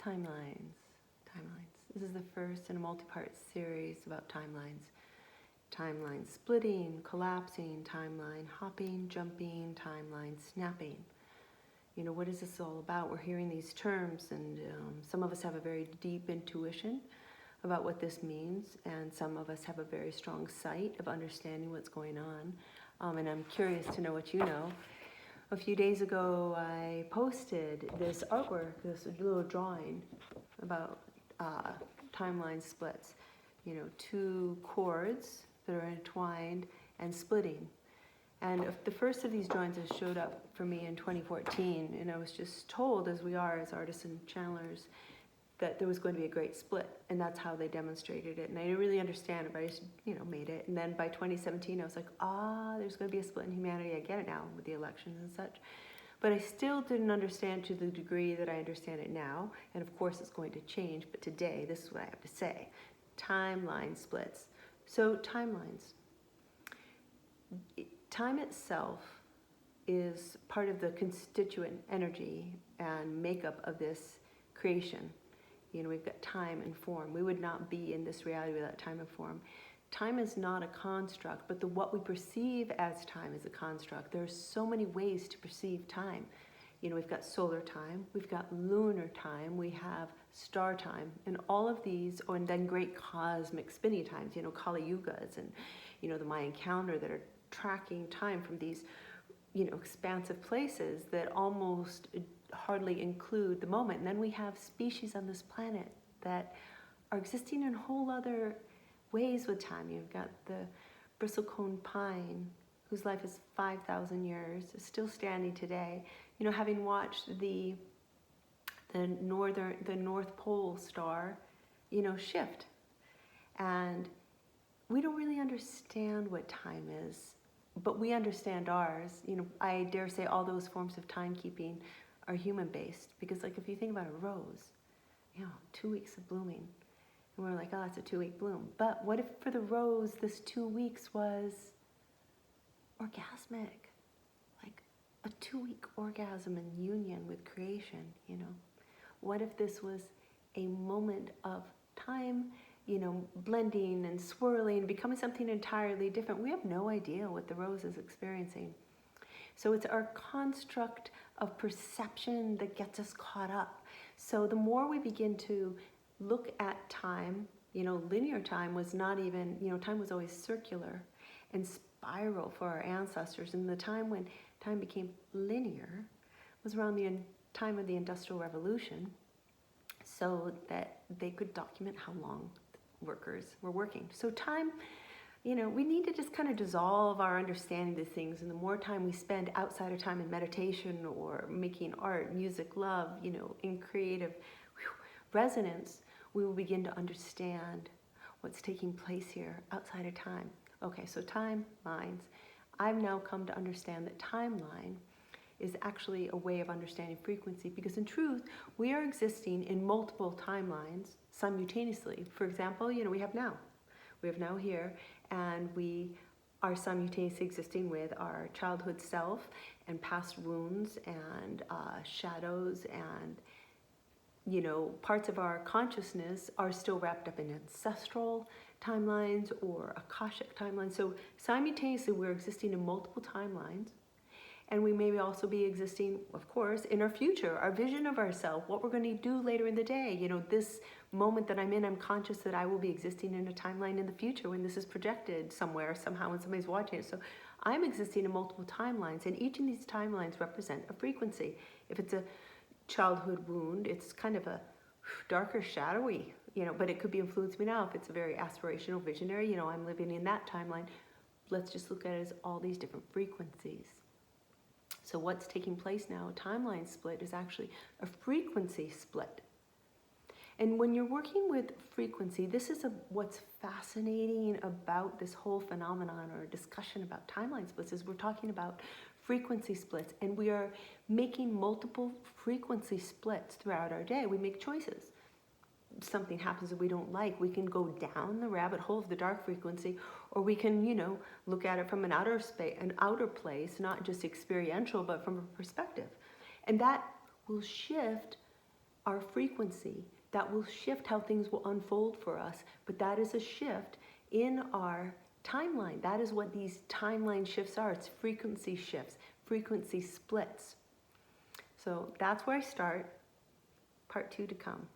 Timelines. Timelines. This is the first in a multi-part series about timelines. Timeline splitting, collapsing, timeline hopping, jumping, timeline snapping. You know, what is this all about? We're hearing these terms, and some of us have a very deep intuition about what this means, and some of us have a very strong sight of understanding what's going on. And I'm curious to know what you know. A few days ago, I posted this artwork, this little drawing about timeline splits. You know, two chords that are entwined and splitting. And the first of these drawings has showed up for me in 2014, and I was just told, as we are as artists and channelers, that there was going to be a great split, and that's how they demonstrated it. And I didn't really understand it, but I just, made it. And then by 2017, I was like, there's going to be a split in humanity. I get it now with the elections and such. But I still didn't understand to the degree that I understand it now. And of course, it's going to change. But today, this is what I have to say. Timeline splits. So timelines. Time itself is part of the constituent energy and makeup of this creation. We've got time and form. We would not be in this reality without time and form. Time is not a construct, but what we perceive as time is a construct. There are so many ways to perceive time. We've got solar time, we've got lunar time, we have star time, and all of these, and then great cosmic spinning times, Kali Yugas and, the Mayan calendar that are tracking time from these, expansive places that almost hardly include the moment. And then we have species on this planet that are existing in whole other ways with time. You've got the bristlecone pine, whose life is 5,000 years, is still standing today. Having watched the North Pole star, shift. And we don't really understand what time is, but we understand ours. I dare say all those forms of timekeeping are human-based, because if you think about a rose, 2 weeks of blooming, and we're like, it's a 2-week bloom. But what if for the rose this 2 weeks was orgasmic, like a 2-week orgasm in union with creation? What if this was a moment of time, blending and swirling, becoming something entirely different? We have no idea what the rose is experiencing. So it's our construct of perception that gets us caught up. So the more we begin to look at time, linear time was not even, time was always circular and spiral for our ancestors. And the time when time became linear was around the time of the Industrial Revolution, so that they could document how long workers were working. So time, we need to just kind of dissolve our understanding of things. And the more time we spend outside of time in meditation or making art, music, love, in creative resonance, we will begin to understand what's taking place here outside of time. Okay, so timelines. I've now come to understand that timeline is actually a way of understanding frequency, because in truth, we are existing in multiple timelines simultaneously. For example, we have now. We have now here, and we are simultaneously existing with our childhood self and past wounds and shadows, and parts of our consciousness are still wrapped up in ancestral timelines or Akashic timelines. So simultaneously, we're existing in multiple timelines. And we may also be existing, of course, in our future, our vision of ourselves, what we're going to do later in the day. This moment that I'm in, I'm conscious that I will be existing in a timeline in the future when this is projected somewhere, somehow, when somebody's watching it. So I'm existing in multiple timelines, and each of these timelines represent a frequency. If it's a childhood wound, it's kind of a darker, shadowy, but it could be influencing me now. If it's a very aspirational, visionary, I'm living in that timeline. Let's just look at it as all these different frequencies. So what's taking place now, a timeline split, is actually a frequency split. And when you're working with frequency, this is what's fascinating about this whole phenomenon or discussion about timeline splits, is we're talking about frequency splits, and we are making multiple frequency splits throughout our day. We make choices. Something happens that we don't like, we can go down the rabbit hole of the dark frequency, or we can, look at it from an outer place, not just experiential, but from a perspective. And that will shift our frequency that will shift how things will unfold for us. But that is a shift in our timeline. That is what these timeline shifts are. It's frequency shifts, frequency splits. So that's where I start. Part 2 to come.